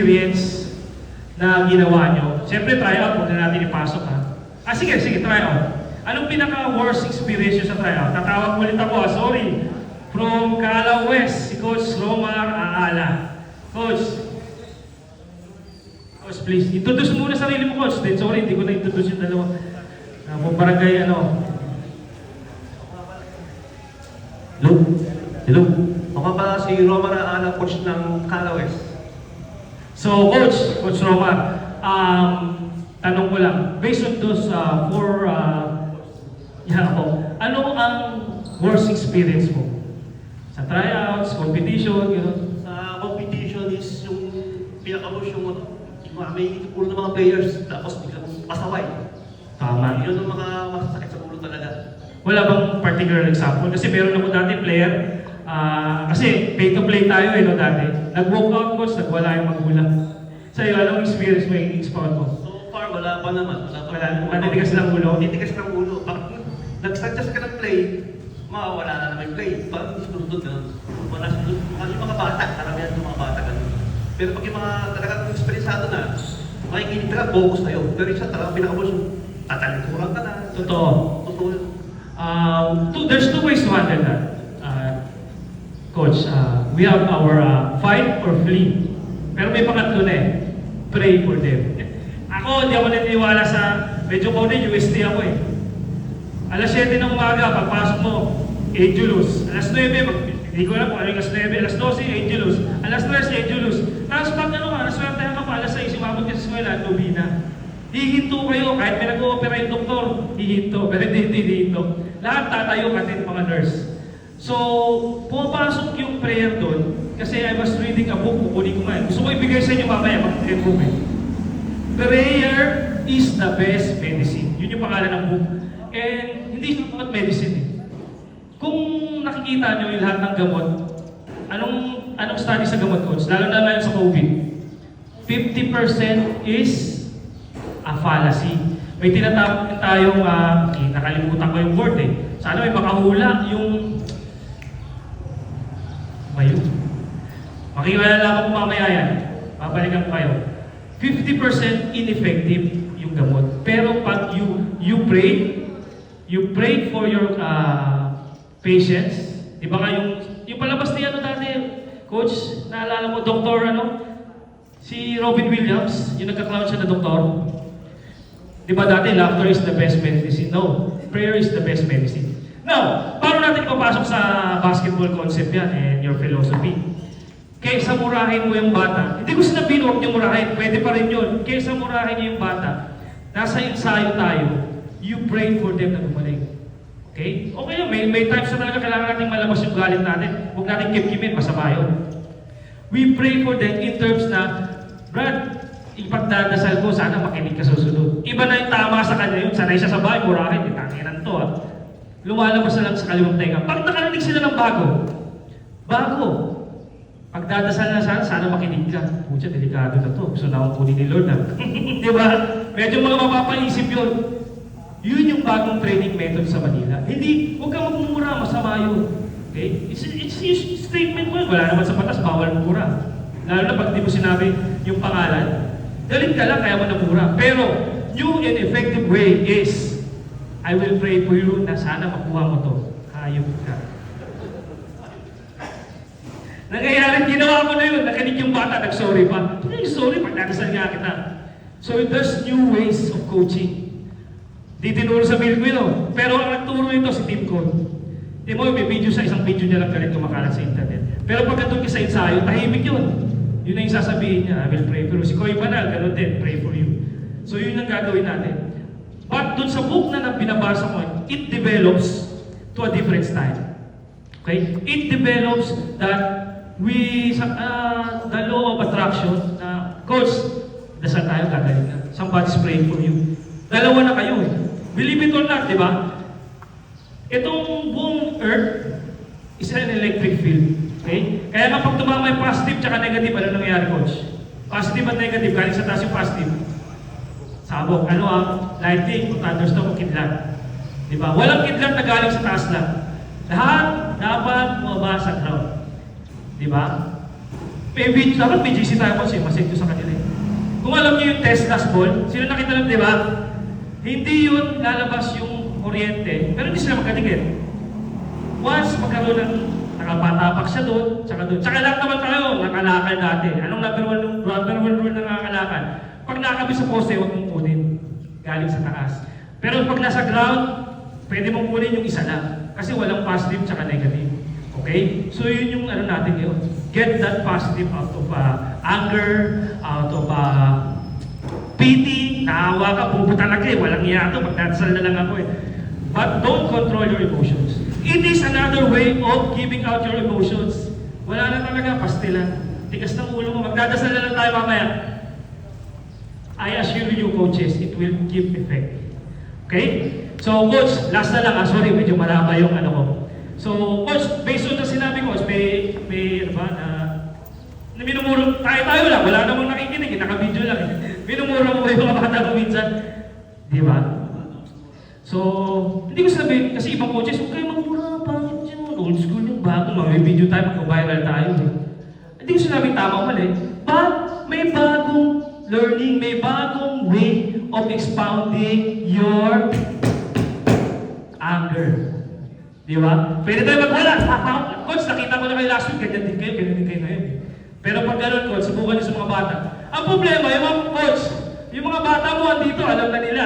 experience na ginawa nyo? Siyempre, tryout, huwag na natin ipasok ha. Sige, tryout. Anong pinaka-worst experience nyo sa tryout? Tatawag ulit ako, sorry. From Calao West, si Coach Romar Aala. Coach, please, introduce muna sarili mo, Coach. Then, sorry, hindi ko na-introduce yung dalawa. Barangay, Hello. Ako pala si Romar Aala, coach ng Calao West. So, Coach Romar, tanong ko lang, based on those ano ang worst experience mo? Sa tryouts, competition, gano'n? Sa competition is yung pinaka-worst yung may puro ng mga players tapos biglang pasaway. Tama. Yun ang mga masasakit sa ulo talaga. Wala bang particular example? Kasi meron ako dati player, kasi pay to play tayo no dati. Nag-walk out coach, nagwala yung magulang. So yun, anong experience mo yung expound mo? So far, wala pa naman. Manitigas lang ulo? Manitigas lang ulo. Pag nag-suggest ka ng play, mawawala na naman yung play. Parang sunod na. Wala sunod. Yung mga bata, karamihan yung mga bata ganun. Pero pag yung mga talagang experiencado na, makikinig ka, focus tayo. Pero isa talagang pinaka-worst yung tatalikuran ka na. Totoo. Totoo yun. There's two ways to handle that. Coach, we have our fight or flee. Pero may pangatlo na pray for them. Ako, hindi ako naniniwala sa, medyo ko din, USD ako Alas 7 ng umaga, pagpasok mo, Angelus. Alas 9, hindi ko alam kung ano yung alas 9, alas 12, Angelus. Alas 3, Angelus. Tapos pag naswertehan ka pa, alas 6, umabot ka sa eskwela, Lubina. Hihinto kayo, kahit may nag-o-opera yung doktor, hihinto, pero hindi hihinto. Lahat tatayo kasi mga nurse. So, pumapasok yung prayer doon, kasi I was reading a book, kukunin ko nga. Gusto ko ibigay sa inyo mamaya, mag-improve Prayer is the best medicine. Yun yung pangalan ng book. And hindi siya about medicine Kung nakikita nyo yung lahat ng gamot, anong study sa gamot, coach? Lalo na ngayon sa COVID. 50% is a fallacy. May tinatawag tayong, nakalimutan ko yung word Sana may makahula yung Makiwala lang ako mamaya yan. Babalikan ko kayo. 50% ineffective yung gamot. Pero pag you pray for your patients, di ba nga yung palabas niya dati, coach, naalala mo, doktor, si Robin Williams, yung nagka-clown siya na doktor. Di ba dati, laughter is the best medicine? No, prayer is the best medicine. Now, paano natin papasok sa basketball concept yan and your philosophy? Kaysa murahin mo yung bata, hindi ko sinabihin huwag niyo murahin, pwede pa rin yun. Kaysa murahin niyo yung bata, nasa ensayo tayo, you pray for them na gumaling. Okay? Okay yun, may times na talaga kailangan natin malabas yung galit natin. Huwag natin kip-kimin, masama yun. We pray for them in terms na, Brad, ipagdadasal ko, sana makinig ka susunod. Iba na yung tama sa kanya yun, sanay siya sa bahay, murahin, itanginan to Lumalabas na lang sa kaliwang tenga. Pag nakarinig sila ng bago, pagdadasal na sana makinig ka. Pucha, delikado na to. Gusto na akong kunin ni Lord Di ba? Medyo mga mapapaisip yun. Yun yung bagong training method sa Manila. Hindi, huwag kang magmumura, masama yun. Okay? It's statement mo yun. Wala naman sa batas, bawal mura. Lalo na pag di mo sinabi yung pangalan, galit ka lang, kaya mo namura. Pero, new and effective way is, I will pray for you na sana makuha mo to. Hayop ka. Nangyayari, ginawa ko na yun. Nakinig yung bata, nag-sorry pa. Sorry, pagdadasal nga kita. So there's new ways of coaching. Di tinuro sa Milkwino. Pero ang nagturo ito si Tim Cole. Di mo, may video sa isang video niya lang galit kumakalat sa internet. Pero pagka doon ka sa ensayo, tahimik yun. Yun na yung sasabihin niya, I will pray for you. Si Koy Banal, gano'n din, pray for you. So yun ang gagawin natin. But dun sa book na binabasa ko, it develops to a different style. Okay? It develops that the law of attraction, coach, dasal tayo, gagaling na. Somebody's praying for you. Dalawa na kayo Believe it or not, di ba? Itong buong earth is an electric field. Okay? Kaya nga pag tumama yung positive tsaka negative, ano nangyayari, coach? Positive at negative, galing sa taas yung positive. Sabog. Ano ang lightning, thunderstorm, o kidlat? Di ba? Walang kidlat na galing sa taas lang. Lahat dapat mababa sa ground. Di ba? Dapat may GC tayo kasi masig sa kanila eh. Kung alam niyo yung Tesla's ball, sino nakita lang, di ba? Hindi yun lalabas yung kuryente, pero hindi sila magkadikit. Once magkaroon ng nakapatapak siya doon, tsaka lahat naman tayo, nakalakal dati. Anong number one rule ng nakalakal? Pag nakakabit sa poste, huwag mong kunin. Galing sa taas. Pero pag nasa ground, pwede mong kunin yung isa lang. Kasi walang positive tsaka negative. Okay? So yun yung ano natin ngayon. Get that positive out of anger, out of pity, naawa ka, bubo talaga eh, walang iya ito, magdadasal na lang ako eh. But don't control your emotions. It is another way of giving out your emotions. Wala na talaga, pastilan. Tigas ng ulo mo, magdadasal na lang tayo mamaya. I assure you, coaches, it will give effect. Okay? So, coach, last na lang, sorry, medyo malaba yung ano ko. So, coach, based on na sinabi ko, may ano ba, na minumuro, tayo lang, wala namang nakikinig, naka-video lang eh. Minumuro mo yung mga bata mo minsan. Di ba? So, hindi ko sabihin, kasi ibang coaches, huwag kayo magmura, pangit yun, old school yung bago, may video tayo, magka-viral tayo. Eh. Hindi ko sinabing tama o mali, but may bagong learning, may bagong way of expounding your anger. Di ba? Pwede tayo magwala. Coach, nakita ko na kayo last week, ganyan din kayo na yun. Pero pag gano'n, coach, subukan niyo sa mga bata. Ang problema, yung mga coach, yung mga bata mo andito, alam na nila.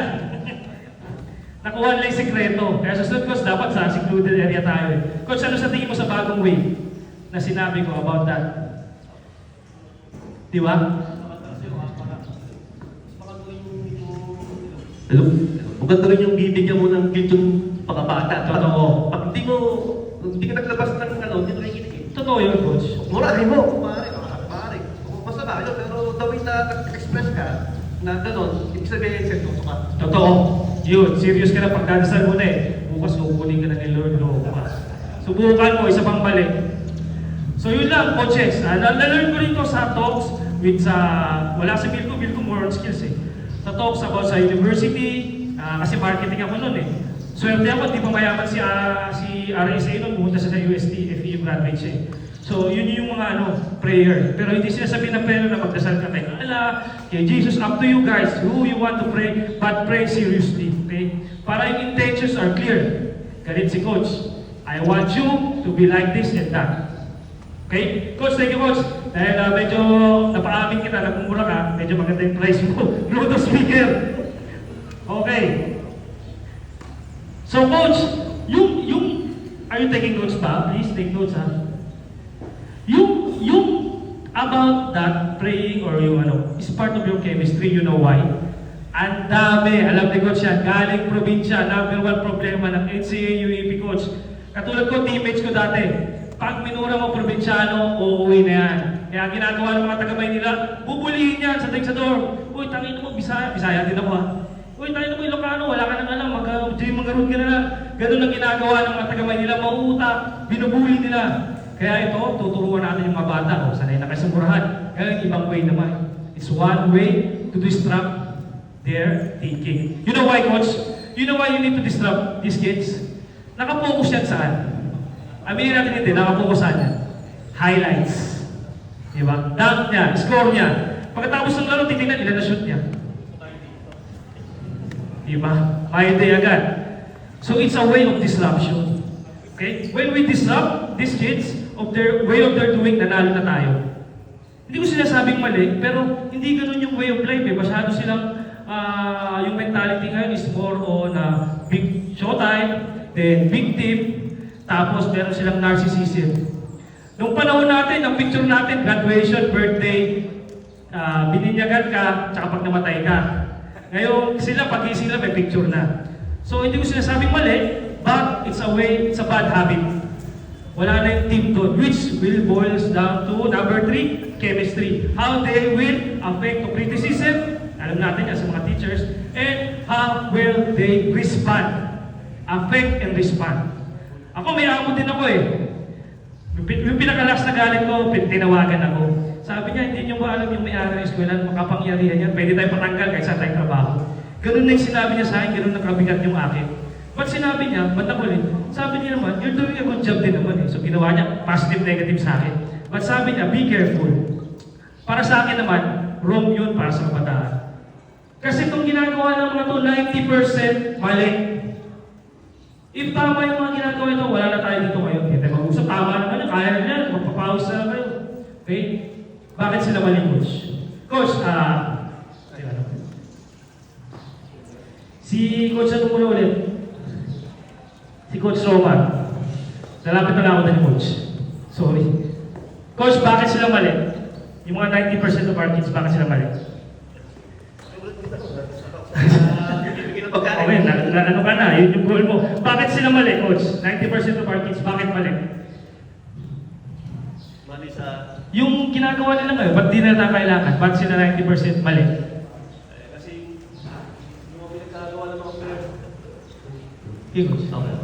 Nakuha nila yung sekreto. Kaya sa sunod, coach, dapat sa secluded area tayo eh. Coach, ano sa tingin mo sa bagong way na sinabi ko about that? Di ba? Hello? Maganda rin yung bibigyan mo ng guilt yung pagkabata. Totoo. Pag hindi ka naglabas ng hindi mo nakikinig. Totoo yun, coach. Murahin mo, kumari, pare. Basta ba, yun, pero the way na nag-express ka, na gano'n, ibig sabihin, seryoso ka. Totoo. Yun, serious ka na pagdadasal mo na eh. Bukas kukunin ka na ni Lord, no? Subukan mo, isa pang balik. So yun lang, coaches. Na-learn ko rin to sa talks with wala sa Bilko more on skills eh. Sa talks about sa university, kasi marketing ako noon eh. Swerte ako, di pa mayaman si RSA noon, pumunta siya sa UST, FEU graduate siya eh. So yun yung mga prayer. Pero hindi sinasabi ng prayer na magdasal ka tayo. Kay Jesus, up to you guys, who you want to pray, but pray seriously. Okay? Para yung intentions are clear. Galit si Coach. I want you to be like this and that. Okay? Coach, thank you, Coach. Dahil medyo napaamin kita, nagmumura ka, medyo maganda yung price mo. Bluetooth speaker. Okay. So, Coach, are you taking notes ba? Please take notes, ha? Yung about that praying or yung is part of your chemistry, you know why? Ang dami, alam ni Coach yan, galing probinsya, number one problema ng NCAA UAP, Coach. Katulad ko, teammates ko dati. Pag minura mo probinsyano, uuwi na yan. Kaya ginagawa ng mga taga-Maynila, bubulihin yan sa door. Uy, tangin mo, Bisaya din ako ha. Uy, tangin mo, Ilocano, wala ka nang alam, mag-root ka na lang. Ganun ang ginagawa ng mga taga-Maynila, mauutak, binubuli nila. Kaya ito, tuturuan natin yung mga bata. Sanay na kayo sa murahan. Kaya ibang way naman. It's one way to disrupt their thinking. You know why, Coach? You know why you need to disrupt these kids? Nakapokus yan saan? Aminin natin hindi, nakapokus saan yan? Highlights. Diba? Dunk niya, score niya. Pagkatapos ng laro, titignan ilan na shoot niya. Diba? Fire day agad. So it's a way of disruption. Okay? When we disrupt these kids of their way of their doing, nanalo na tayo. Hindi ko sinasabing mali, pero hindi ganun yung way of life eh. Masyado silang, yung mentality ngayon is more on big showtime, then victim, tapos meron silang narcissism. Nung panahon natin, ang picture natin, graduation, birthday, bininyagan ka, tsaka pag namatay ka. Ngayon, sila, pagising sila, may picture na. So, hindi ko sinasabing mali, but it's a bad habit. Wala na yung team doon, which will boils down to number 3, chemistry. How they will affect to criticism, alam natin yan sa mga teachers, and how will they respond. Affect and respond. Ako, may amo din ako eh. Yung pinakalas na galing ko, tinawagan ako. Sabi niya, hindi niyo ba alam yung may-ari ng eskwelahan, makapangyarihan yan, pwede tayo patanggal kahit saan tayong trabaho. Ganun na yung sinabi niya sa akin, ganun nakabigat yung akin. But sinabi niya, ba't ako ulit? Sabi niya naman, you're doing a good job din naman eh. So ginawa niya, positive, negative sa akin. But sabi niya, be careful. Para sa akin naman, wrong yun para sa kabataan. Kasi itong ginagawa ng mga to, 90% mali. If tama yung mga ginagawa ito, wala na tayo dito ngayon. Hindi tayo mag-usap, tama naman yun, kaya nila, magpapawis na kayo. Okay? Bakit sila mali, Coach? Coach, si Coach ano muna ulit? Si Coach Roman. Nalapit na lang ako na ni Coach. Sorry. Coach, bakit sila mali? Yung mga 90% of our kids, bakit sila mali? Okay, ano ka na, yun yung goal mo. Bakit sila mali, Coach? 90% of our kids, bakit mali? Mali sa... Yung ginagawa nila ngayon, ba't di na kailangan? Ba't sila 90% mali? Kasi yung mga pinagkagawa ng mga players. Okay.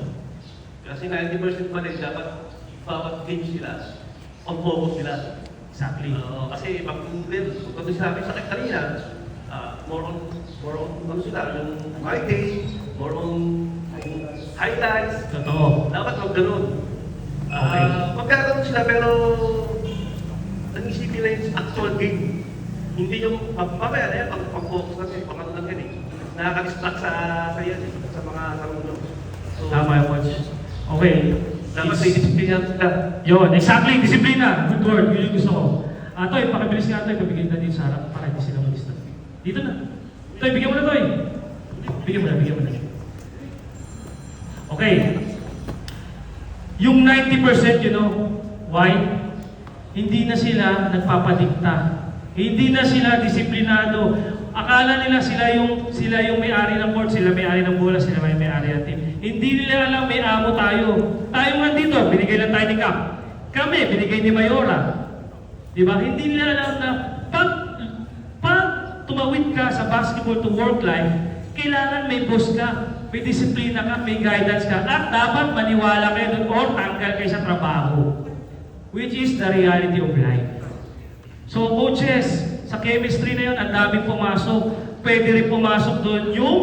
Kasi 90% mali, dapat bawat game sila, on focus nila. Exactly. Kasi pag sinabi sa kanina, more on ano sila, yung writing, more on highlights. Totoo. Dapat mag-ganun. Okay. Magkakaroon sila pero nag-isipin lang yung actual game. Hindi yung mamaya na yan, pag-focus kasi, pag-ano lang yan eh. Nakaka-distract sa yan eh, sa mga sarunod. So, Tama yung Coach. Okay. dapat may disiplina sila. Yun, exactly, disiplina. Good word, yun yung gusto ko. Toy, pakibilis nga Toy, pabigyan na dito sa harap para hindi sila mag-lista. Dito na. Toy, bigyan mo na Toy. Bigyan mo na. Okay. Yung 90%, you know, why? Hindi na sila nagpapadikta. Hindi na sila disiplinado. Akala nila sila yung may-ari ng court, sila may-ari ng bola, sila may-ari ng team. Hindi nila alam may amo tayo. Tayo nga dito, binigay lang tayo ni Cap. Kami, binigay ni Mayora. Diba? Hindi nila alam na pag tumawid ka sa basketball to work life, kailangan may boss ka, may disiplina ka, may guidance ka, at dapat maniwala kayo doon or tanggal kayo sa trabaho. Which is the reality of life. So coaches, sa chemistry na yun, ang daming pumasok. Pwede rin pumasok doon yung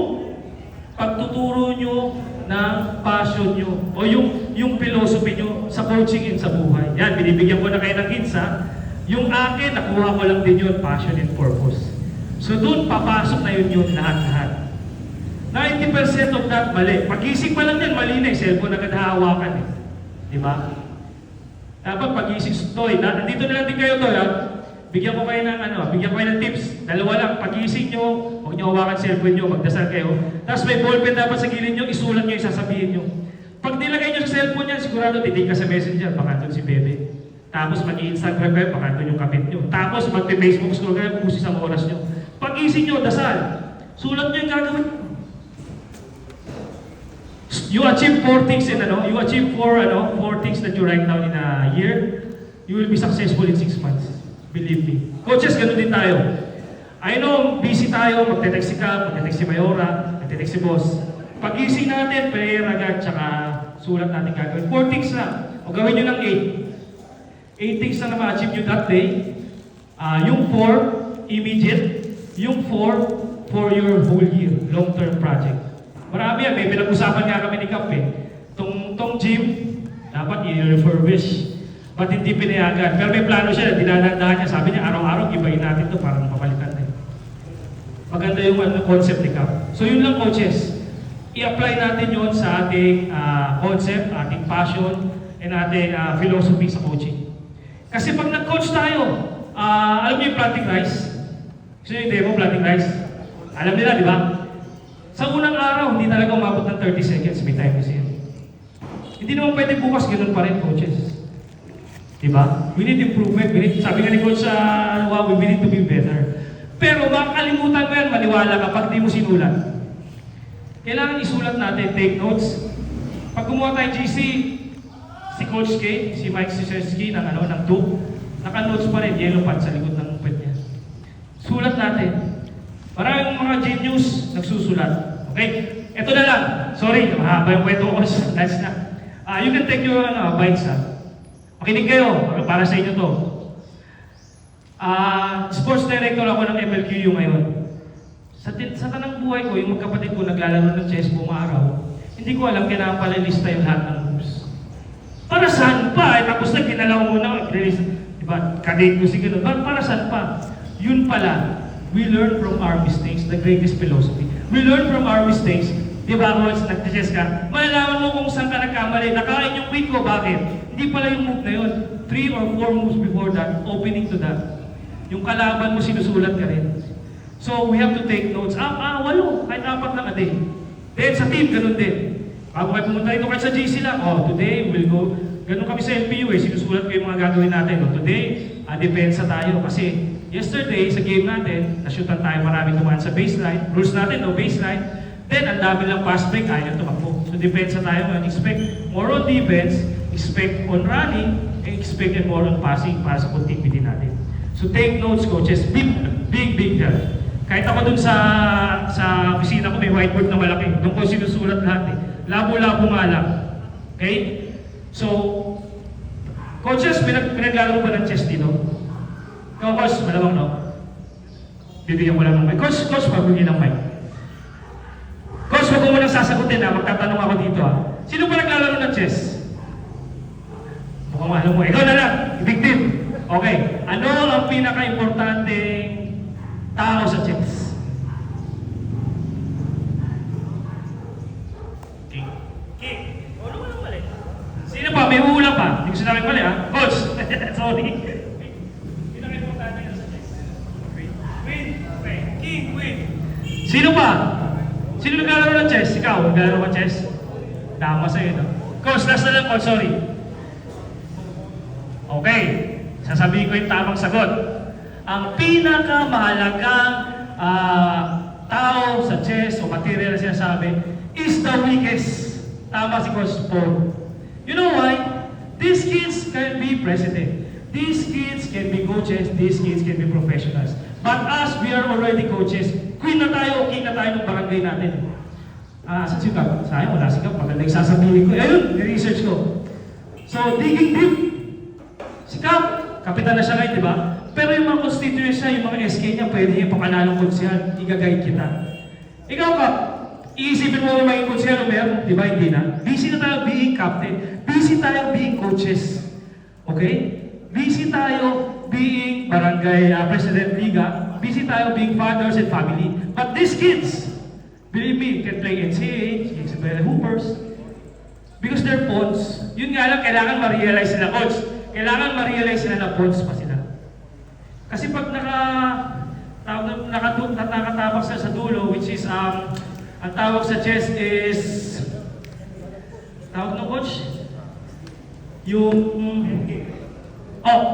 pagtuturo nyo ng passion nyo o yung philosophy nyo sa coaching and sa buhay. Yan, binibigyan ko na kayo ng hints ha. Yung akin, nakuha ko lang din yun, passion and purpose. So doon, papasok na yun lahat-lahat. 90% of that, mali. Pag-isip pa lang yan, mali na yung cellphone agad hahawakan eh. Di ba? Dapat pag-isip, Toy, nandito na lang din kayo, Toy, ha? Bigyan ko kayo ng tips. Dalawa lang, pag-isip nyo, huwag nyo hawakan cellphone nyo, magdasal kayo. Tapos may ballpen dapat sa gilid nyo, isulat nyo yung sasabihin nyo. Pag nilagay nyo sa cellphone yan, sigurado titig ka sa messenger, baka doon si Bebe. Tapos mag-i-Instagram kayo, baka doon yung kapit nyo. Tapos mag-Facebook scroll kayo, kung isang oras nyo. Pag-isip nyo, dasal. Sulat nyo yung gagawin nyo. You achieve 4 things you achieve 4 things that you write down in a year, you will be successful in 6 months. Believe me. Coaches, ganun din tayo. I know, busy tayo, magte-text si Cap, magte-text si Mayora, magte-text si Boss. Pag-ising natin, prayer agad, tsaka sulat natin gagawin. 4 things lang. O gawin nyo ng 8. 8 things na ma-achieve nyo that day. Yung 4, immediate. Yung 4, for your whole year, long-term project. Marami yan, may pinag-usapan nga kami ni Cap eh. Tong gym, dapat i-refurbish. Ba't hindi pinayagan? Pero may plano siya, dinadaan niya. Sabi niya, araw-araw, ibayin natin ito para mapalitan na. Maganda yung concept ni Cap. So yun lang coaches. I-apply natin yun sa ating concept, ating passion, and ating philosophy sa coaching. Kasi pag nag-coach tayo, alam niyo yung planting rice? Gusto niyo yung demo, planting rice? Alam nila, di ba? Sa unang araw, hindi talaga umabot ng 30 seconds, may time kasi yun. Hindi naman pwede bukas, ganun pa rin, coaches. Diba? We need improvement. Sabi nga ni Coach we need to be better. Pero makakalimutan mo yan, maniwala ka pag di mo sinulat. Kailangan isulat natin, take notes. Pag gumawa tayo GC, si Coach K, si Mike Sisersky ng 2, naka-notes pa rin, yellow pad sa likod ng pad niya. Sulat natin. Maraming mga genius nagsusulat. Okay? Ito na lang. Sorry, mahaba yung kwento ko. That's na. You can take your bites ha. Makinig kayo, para sa inyo to. Sports director ako ng MLQU ngayon. Sa tanang buhay ko, yung magkapatid ko naglalaro ng chess buong araw, hindi ko alam kailangan pala lista yung lahat ng moves. Para saan pa? Tapos na ginalaw mo na, release. Diba? Kadate ko si ganun. Para saan pa? Yun pala, we learn from our mistakes, the greatest philosophy. We learn from our mistakes. Diba, Coach, nag-chess ka? Malalaman mo kung saan ka nagkamali. Nakain yung queen ko, bakit? Hindi pala yung move na yun. 3 or 4 moves before that, opening to that. Yung kalaban mo, sinusulat ka rin. So, we have to take notes. 8, kahit 4 lang a day. Then, sa team, ganun din. Bago kayo pumunta rito kahit sa GC lang, today, we'll go. Ganun kami sa LPU sinusulat ko yung mga gagawin natin. Today, depensa tayo. Kasi, yesterday, sa game natin, na-shootan tayo maraming dumaan sa baseline. Rules natin, no baseline. Then, ang dami lang pass break, ayaw tumakbo. So, depensa tayo. Expect more on defense, expect on running, and expect more on passing para sa continuity natin. So, take notes, coaches. Big help. Kahit ako dun sa opisina ko, may whiteboard na malaki. Doon ko sinusulat lahat eh. Labo-labo nga lang. Okay? So, coaches, pinaglalaro ba ng chess dito? Ikaw, coach, malamang no? Bibigyan ko lang ng mic. Coach, pabigyan ng mic. Coach, wag mo munang sasagutin ha. Magtatanong ako dito ha. Sino ba naglalaro ng chess? Mukhang alam mo. Ikaw na lang. Victim. Okay. Ano ang pinaka-importanteng tao sa chess? King. Ano mo lang mali? Sino pa? May uula pa. Hindi ko sinabi mali ha. Coach. Sorry. Pinaka-importante sa chess. Queen. Okay. King, queen. Sino pa? Sino naglalaro ng chess? Ikaw, naglalaro ng chess? Dama sa'yo, no? Coach, last na lang, coach, sorry. Okay. Sasabihin ko yung tamang sagot. Ang pinakamahalagang tao sa chess o material na sinasabi is the weakest. Tama si Coach Paul. You know why? These kids can be president. These kids can be coaches. These kids can be professionals. But us, we are already coaches. Queen na tayo, king na tayo ng barangay natin. Saan si Kap? Sayang, wala si Kap. Maganda yung sasabihin ko. Ayun, research ko. So, digging deep. Si Kap, kapitan na siya ngayon, di ba? Pero yung mga constituents niya, yung mga SK niya, pwede yung pangalalong konsyal, i-guide kita. Ikaw, Kap, iisipin mo maging konsyal o meron, di ba? Hindi na. Busy na tayo being captain. Busy tayo being coaches. Okay? Busy tayo being barangay president liga. Busy tayo being fathers and family. But these kids, believe me, can play NCAA, can play hoopers, because they're pawns. Yun nga lang, kailangan ma-realize sila, coach. Kailangan ma-realize sila na pawns pa sila. Kasi pag nakatapak sila sa dulo, which is, ang tawag sa chess is, tawag ng coach?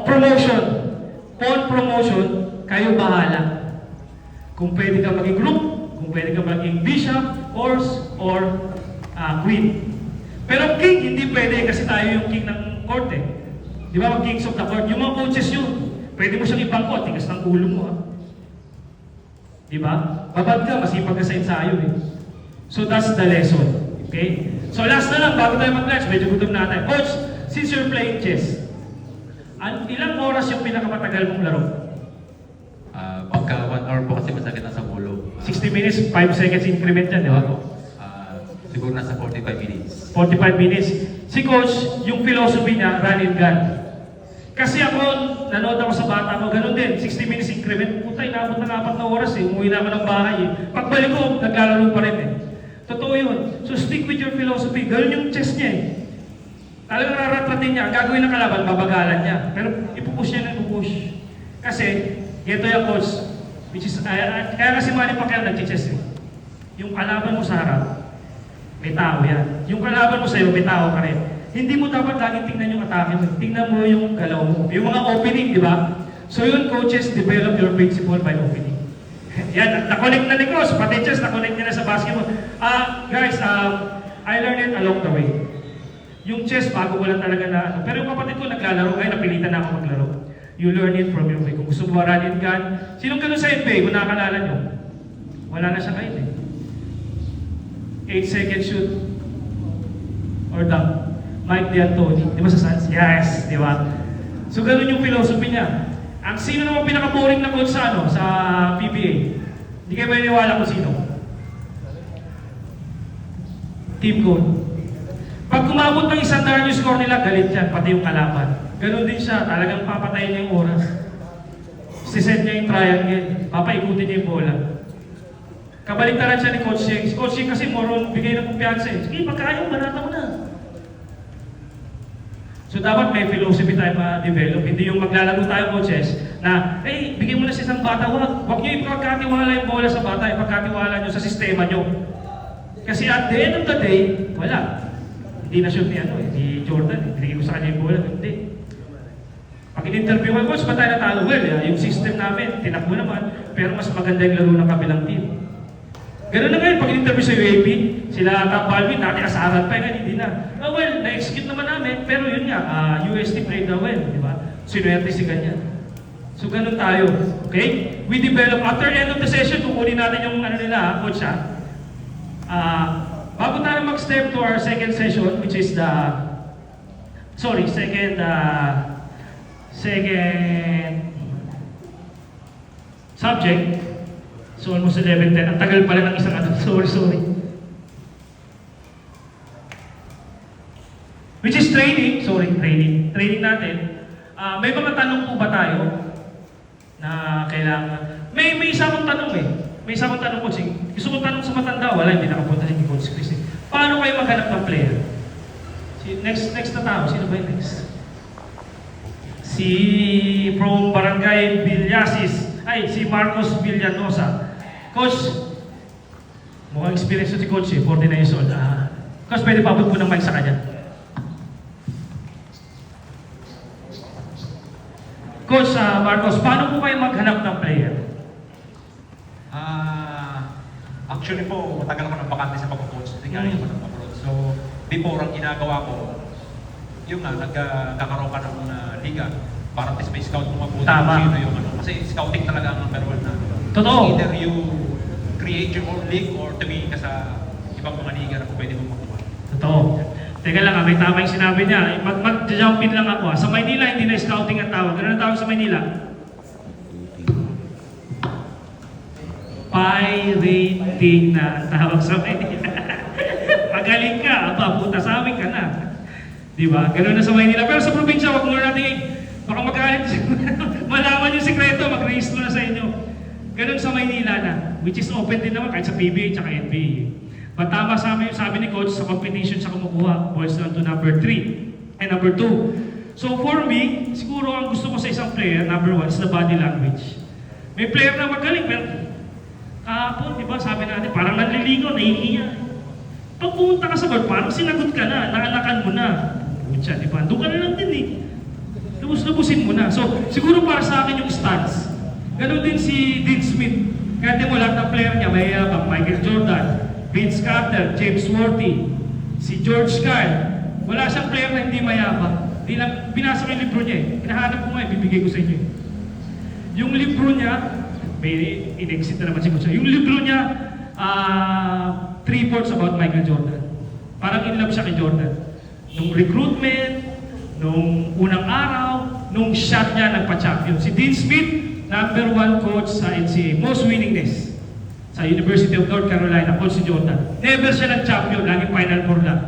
Promotion. Pawn promotion, kayo bahala. Kung pwede ka maging group, kung pwede ka maging bishop, horse, or queen. Pero king, hindi pwede kasi tayo yung king ng court eh. Di ba, mag-kings of the court? Yung mga coaches yun, pwede mo siyang ibangkot, tigas ng ulo mo ha. Di ba? Babad ka, masipag ka sa ensayo eh. So that's the lesson. Okay? So last na lang, bago tayo mag-lunch, medyo gutom natin. Coach, since you're playing chess, ilang oras yung pinakamatagal mong laro? Pagka 1 hour po kasi masakit na sa ulo. 60 minutes, 5 seconds increment yan, di ba? Siguro nasa 45 minutes. 45 minutes. Si Coach, yung philosophy niya, run and gun. Kasi ako, nanood ako sa bata ko, ganun din, 60 minutes increment. Puta, inabot ng 4 na oras eh, umuwi naman ng bahay eh. Pagbalik ko, naglalaro pa rin eh. Totoo yun. So stick with your philosophy. Ganun yung chess niya eh. Talagang naratratin niya, ang gagawin ng kalaban, babagalan niya. Pero ipupush niya na ipupush. Kasi, ito yung coach, which is, kaya kasi Manny Pacquiao nag-chess eh. Yung kalaban mo sa harap, may tao yan. Yung kalaban mo sa'yo, may tao ka rin. Hindi mo dapat laging tingnan yung atake mo. Tingnan mo yung galaw mo. Yung mga opening, di ba? So yun, coaches, develop your principle by opening. Yan, na-connect na ni Coach. Pati chess, na-connect niya na sa basketball. Guys, I learned it along the way. Yung chess, bago ko lang talaga na ano. Pero yung kapatid ko naglalaro, ay napilitan na ako maglaro. You learn it from your way. Kung gusto mo run and gun, sinong ganun sa NBA, kung nakakalala nyo? Wala na siya kayo eh. 8-second shoot. Or dunk. Mike D'Antoni. Di ba sa Suns? Yes, di ba? So ganun yung philosophy niya. Ang sino naman pinaka-boring na coach sa ano, sa PBA? Hindi kayo maniniwala kung sino? Team code. Pag kumabot ng isang score nila, galit yan, pati yung kalaban. Ganun din siya, talagang papatayin niya yung oras. Siset niya yung triangle, papaikutin niya yung bola. Kabaliktaran siya ni Coach Sheng. Si Coach Sheng kasi more on bigay ng kumpiyansa eh. Sige, pagkaya mo, banata mo na. So dapat may philosophy tayo ma-develop. Hindi yung maglalaro tayo coaches na, hey, bigyan mo na sa isang bata, huwag niyo ipagkatiwala yung bola sa bata, ipagkatiwala niyo sa sistema niyo. Kasi at the end of the day, wala. Hindi na shoot ni Jordan, binigay ko sa kanya yung bola, hindi. Pag in-interview ko, coach, ba't tayo natalo? Well, yung system namin, tinakbo naman, pero mas maganda yung laro ng kabilang team. Ganun na ngayon, pag in-interview sa UAP, sila Top Balvin, dati asaran pa yan, hindi na. Oh, well, na-execute naman namin, pero yun nga, UST played well, di ba? Sinuwerte si ganyan. So, ganun tayo, okay? We develop, after end of the session, kukunin natin yung ano nila, coach bago tayo mag-step to our second session, which is the, second subject. So almost 11:10. Ang tagal pala ng isang ano. Sorry. Which is training. Training natin. May mga tanong po ba tayo na kailangan? May isa akong tanong eh. May isa akong tanong, coach. Gusto ko tanong sa matanda. Wala, hindi nakapunta si Coach Chris. Paano kayo maghanap ng player? Next na tao. Sino ba yung next? Si from Barangay Villasis. Si Marcos Villanosa. Coach, mukhang experience si Coach 49 years old. Coach, pwede pa abot po ng mic sa kanya. Coach Marcos, paano po kayo maghanap ng player? Actually po, matagal ako ng bakante sa pagko-coach. Galing ako ng abroad. So, before ang ginagawa ko, yung nagkakaroon ka ng liga para at least may scout mo mabuti kung sino yung ano. Kasi scouting talaga ang number one na. Totoo. Either you create your own league or tumingin ka sa ibang mga liga na kung pwede mong makuha. Totoo. Teka lang, may tama yung sinabi niya. Mag-jump in lang ako. Sa Maynila, hindi na scouting ang tawag. Ano ang tawag sa Maynila? Pirating na ang tawag sa Maynila. Magaling ka, puta sa amin ka na. Di ba? Ganun na sa Maynila. Pero sa probinsya, wag mo natin baka magalit. Malaman yung sikreto, mag-register na sa inyo. Ganun sa Maynila na, which is open din naman kahit sa PBA at NBA. Patama sabi ni Coach, sa competition siya kumukuha, boys down to number 3 and number 2. So for me, siguro ang gusto ko sa isang player, number 1, is the body language. May player na magaling, pero kahapon, di ba, sabi natin, parang nanliligaw, nahihiya. Pag pumunta ka sa board, parang sinagot ka na, naalakan mo na. Pucha, di ba, doon ka na lang din eh. Lubos-lubusin mo na. So, siguro para sa akin yung stance. Ganon din si Dean Smith. Kaya di mo lahat ng player niya, may Michael Jordan, Vince Carter, James Worthy, si George Karl. Wala siyang player na hindi mayabang. Binasa ko yung libro niya eh. Hinahanap ko nga, ibibigay ko sa inyo. Yung libro niya, may in-exit na naman si Coach. Yung libro niya, 3 reports about Michael Jordan. Parang in love siya kay Jordan. Nung recruitment, nung unang araw, nung shot niya nagpa-champion. Si Dean Smith, number 1 coach sa NCAA. Most winningness. Sa University of North Carolina, coach si Jordan. Never siya nag-champion, laging Final Four lang.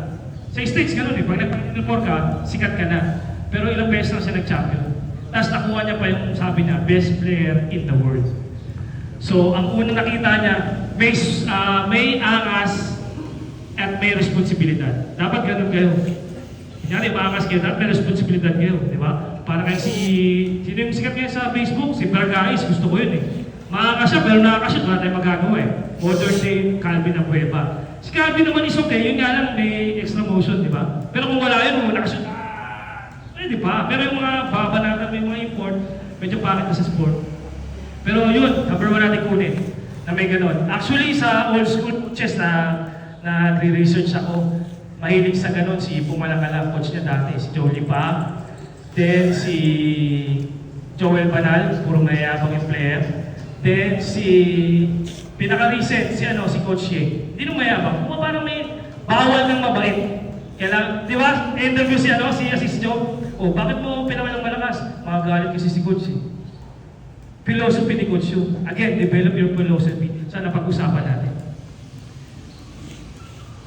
Sa States, ganun eh. Pag nag-Final Four ka, sikat ka na. Pero ilang beses lang siya nag-champion. Tapos nakuha niya pa yung sabi niya, best player in the world. So, ang unang nakita niya, may angas at may responsibilidad. Dapat ganun kayo. Kunyari, maangas kayo, dapat may responsibilidad kayo. Di ba? Para kayo sino yung sikat ngayon sa Facebook? Si Bergais, gusto ko yun eh. Maangas siya, pero nakakashoot, wala tayong magagawa eh. Modern day, Calvin Abueva. Si Calvin naman is okay, yun nga lang may extra motion, di ba? Pero kung wala yun, nakashoot, di ba? Pero yung mga baba natin, may mga import, medyo pangit na sa sport. Pero yun, number 1 natin kunin, na may ganon. Actually, sa old school coaches na nagre-research ako, mahilig sa ganon, si Pumalakala, coach niya dati, si Jolie Pa, then si Joel Banal, puro mayayabang yung player, then si pinaka-recent, si Coach Ye, hindi nung mayabang, parang may bawal ng mabait. Kaya di ba, interview si Assis Joe, bakit mo pinawalang malakas? Magagalit kasi si Coach eh. Philosophy ni Coach Yu. Again, develop your philosophy. Sana pag-usapan natin.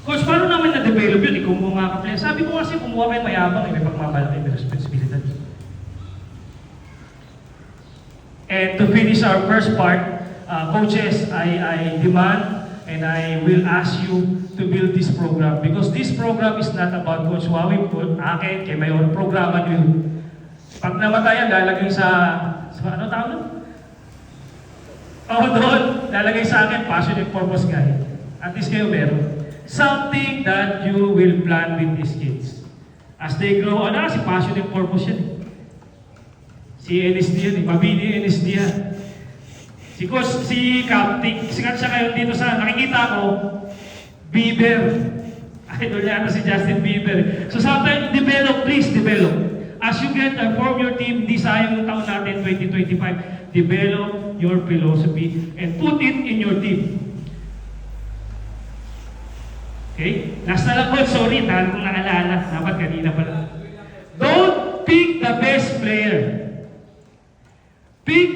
Coach, paano naman na-develop yun? Kumuha nga ka player. Sabi ko kasi kumuha kayo mayabang, may pagmamalaki, may responsibilidad. And to finish our first part, coaches, I demand and I will ask you to build this program because this program is not about Coach Wawi po, akin, kay Mayor, programa niyo. Pag namatay yan, lalagay sa ano tawag nun? Doon, lalagay sa akin, passion and purpose guy. At least kayo meron. Something that you will plan with these kids. As they grow, si passion and purpose yan. Si NSD yan, Mabini NSD yan. Si Coach, si Captain, sikat siya ngayon dito sa, nakikita ko, Bieber. Idol niya si Justin Bieber. So sometimes, develop, please develop. As you get and form your team, di sayang yung taon natin, 2025, develop your philosophy and put it in your team. Okay? Last na lang po, sorry, talo kong naalala. Dapat kanina pala. Don't pick the best player. Pick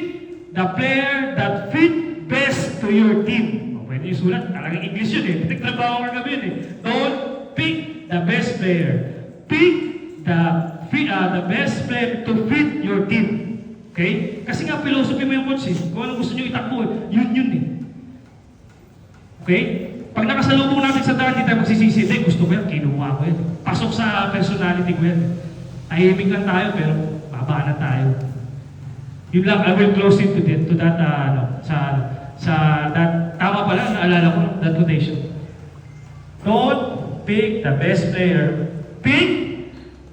the player that fit best to your team. O, pwede yung sulat, talagang English yun eh. Nagtrabaho ka kami yun eh. Don't pick the best player. Pick the best player to fit your team. Okay? Kasi nga, philosophy mo yung coach eh. Kung ano gusto nyo itakbo, yun eh. Okay? Pag nakasalubong natin sa daan, hindi tayo magsisisi. Hindi, gusto ko yan, kinuha ko yan. Pasok sa personality ko yan. Tahimik lang tayo, pero baba na tayo. Yun lang, I will close it to that, that, tama pala, naalala ko, that quotation. Don't pick the best player. Pick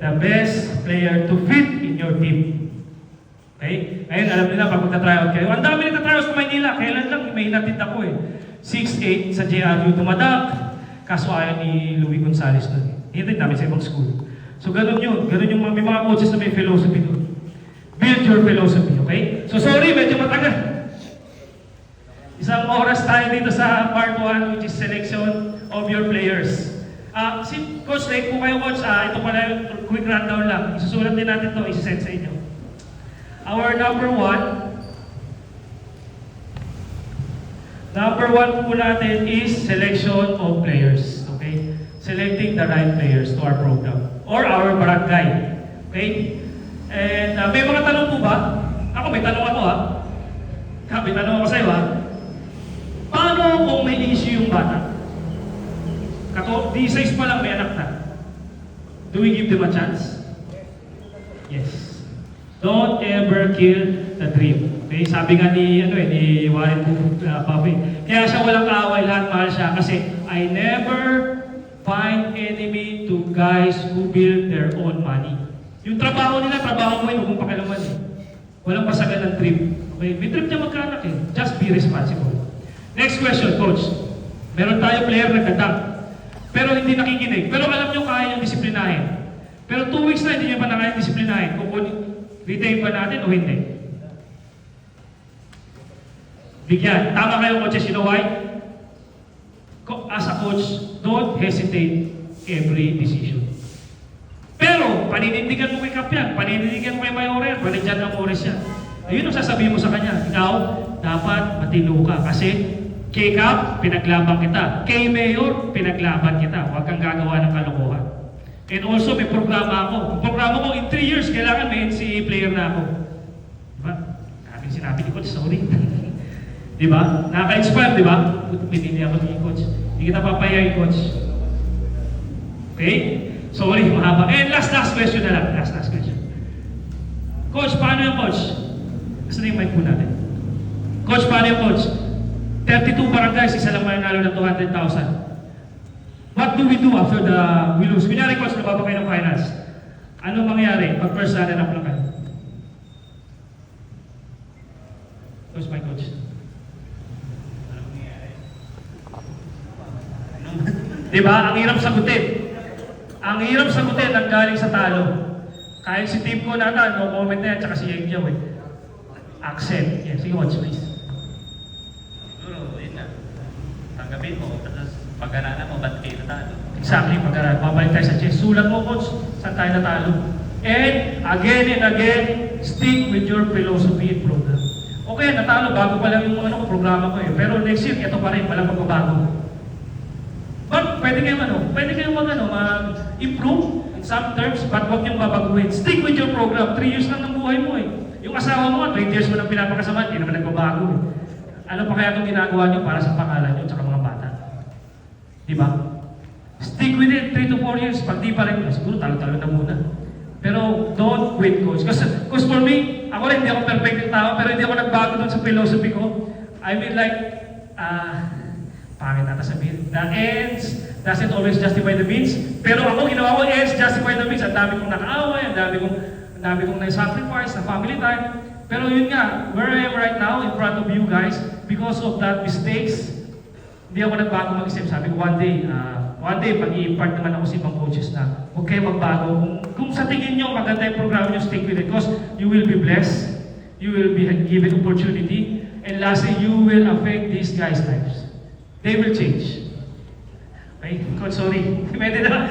the best player to fit in your team. Okay? Ngayon, alam nila, pag magta-tryout kayo, ang dami nagta-tryout sa Maynila. Kailan lang, may hinatid ako eh. 6'8" sa JRU tumadak. Kaso ayaw ni Louie Gonzalez nun. Hinatid namin sa ibang school. So, ganun yun. Ganun yung may mga coaches na may philosophy doon. Build your philosophy, okay? So, sorry, medyo matagal. Isang oras tayo dito sa part 1, which is selection of your players. Si Coach, like po kayo, Coach, ito pala yung quick rundown lang. Isusulat din natin ito, isi-send sa inyo. Our number one po natin is selection of players, okay? Selecting the right players to our program or our barangay, okay? And may mga tanong po ba? Ako, may tanong ako ha. May tanong ako sa'yo ha. Paano kung may issue yung bata? Di size pa lang may anak na. Do we give them a chance? Yes. Don't ever kill the dream. Okay? Sabi nga ni Warren Buffett. Kaya siya walang kaaway, lahat mahal siya. Kasi, I never find enemy to guys who build their own money. Yung trabaho nila, trabaho mo yun, huwag mong pakialaman eh. Walang pasagan ng trip. Okay? May trip niya magkaanak eh. Just be responsible. Next question, Coach. Meron tayo player nagdadunk. Pero hindi nakikinig. Pero alam nyo kaya niyang disiplinahin. Pero 2 weeks na hindi niya pa na kaya disiplinahin. Kung retain ba natin o hindi? Bigyan. Tama kayo, coaches. You know why? As a coach, don't hesitate every decision. Pero, paninindigan mo kay Kapyan, paninindigan mo kay Mayor, panidyan ng oras yan. Ayun ang sasabihin mo sa kanya. Ikaw, dapat matino ka. Kasi, kay Kap, pinaglaban kita. Kay Mayor, pinaglaban kita. Huwag kang gagawa ng kalokohan. And also, may programa ako. Ang programa ko, in 3 years, kailangan may NCAA player na ako. Diba? Kaming sinabi ni Coach, sorry. Diba? Nakaka-inspire, diba? Pinili ako ni Coach. Hindi kita papayayin, Coach. Okay? Sorry, mahaba. And last question na lang. Last question. Coach, paano yung Coach? Gusto na yung mic po natin. Coach, paano yung Coach? 32 barangays, isa lang mananalo ng 200,000. What do we do after we lose? Kunyari, Coach, nababa kayo ng finals. Anong mangyayari pag first runner-up lang kayo? Coach, my Coach. Anong mangyayari? Diba? Ang hirap sagutin. Ang hirap sagutin ang galing sa talo. Kahit si team ko nata, no comment na yan, tsaka si Yengyaw eh. Accent. Yes, sige, Coach, please. Siguro, yun na. Tanggapin mo, tapos pag-aralan mo, ba't kayo natalo? Exactly, pag-aralan. Babalik tayo sa chess. Sulat mo, Coach, saan tayo natalo. And again, stick with your philosophy and program. Okay, natalo, bago pa lang yung programa ko eh. Pero next year, ito pa rin, walang magbabago. But pwede kayong mag-improve in some terms, but huwag niyong babaguhin. Stick with your program. 3 years lang ng buhay mo eh. Yung asawa mo, 20 years mo nang pinapakasama, hindi naman nagbabago eh. Ano pa kaya itong ginagawa nyo para sa pangalan nyo at mga bata? Di ba? Stick with it, 3 to 4 years. Pag di pa rin, siguro talo-talo na muna. Pero don't quit, coach. Because for me, ako rin, hindi ako perfect yung tao, pero hindi ako nagbago dun sa philosophy ko. I mean like, pangit nata sabihin, the ends doesn't always justify the means. Pero ako, ginawa ko, ends justify the means. Ang dami kong nakaaway, ang dami kong na-sacrifice, na family time. Pero yun nga, where I am right now, in front of you guys, because of that mistakes, hindi ako nagbago mag-isip. Sabi ko, one day, pag-i-impart naman ako sa ibang coaches na huwag kayo magbago. Kung sa tingin nyo, maganda yung program nyo, stick with it. Because you will be blessed, you will be given opportunity, and lastly, you will affect these guys' lives. They will change. Okay? Coach, sorry. Pwede na.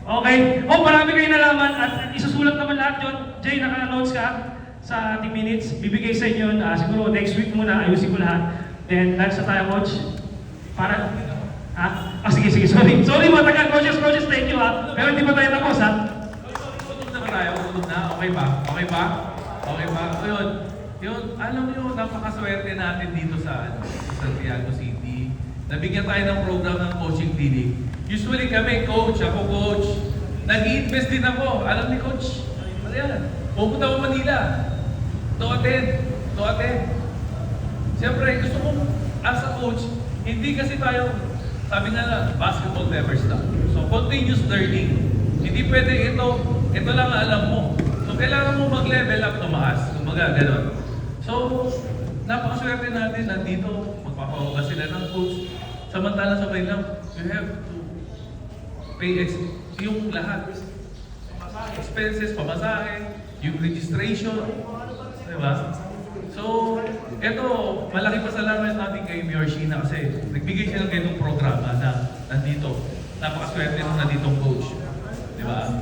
Okay. Oh, marami kayo nalaman at isusulat naman lahat yun. Jay, naka-notes ka sa 30 minutes. Bibigay sa inyo yun. Siguro next week muna, ayusin ko lahat. Then, lunch na tayo, coach. Para, sige. Sorry, matagal. Coaches, thank you, ha. Pero hindi pa tayo tapos, ha. Tulog na ba tayo? Tulog na? Okay ba? Yun, alam niyo, napakaswerte natin dito sa Santiago City. Nabigyan tayo ng program ng coaching clinic. Usually kami, coach, nag-i-invest din ako. Alam ni coach, ano yan? Pupunta ako Manila. To attend. Siyempre, gusto kong, as a coach, hindi kasi tayo, sabi nga na, basketball never stop. So, continuous learning. Hindi pwede ito lang ang alam mo. So, kailangan mo mag-level up, tumaas. Kumbaga, gano'n. So, napakaswerte natin nandito, magpapawaga sila ng coach. Samantala sa Bailam, you have to pay yung lahat. Expenses, pamasahe, yung registration, di ba? So, eto, malaki pasalamat natin kay Mayor Sheena kasi nagbigay siya ng ganitong programa na nandito. Napakaswerte nung nanditong coach. Di ba?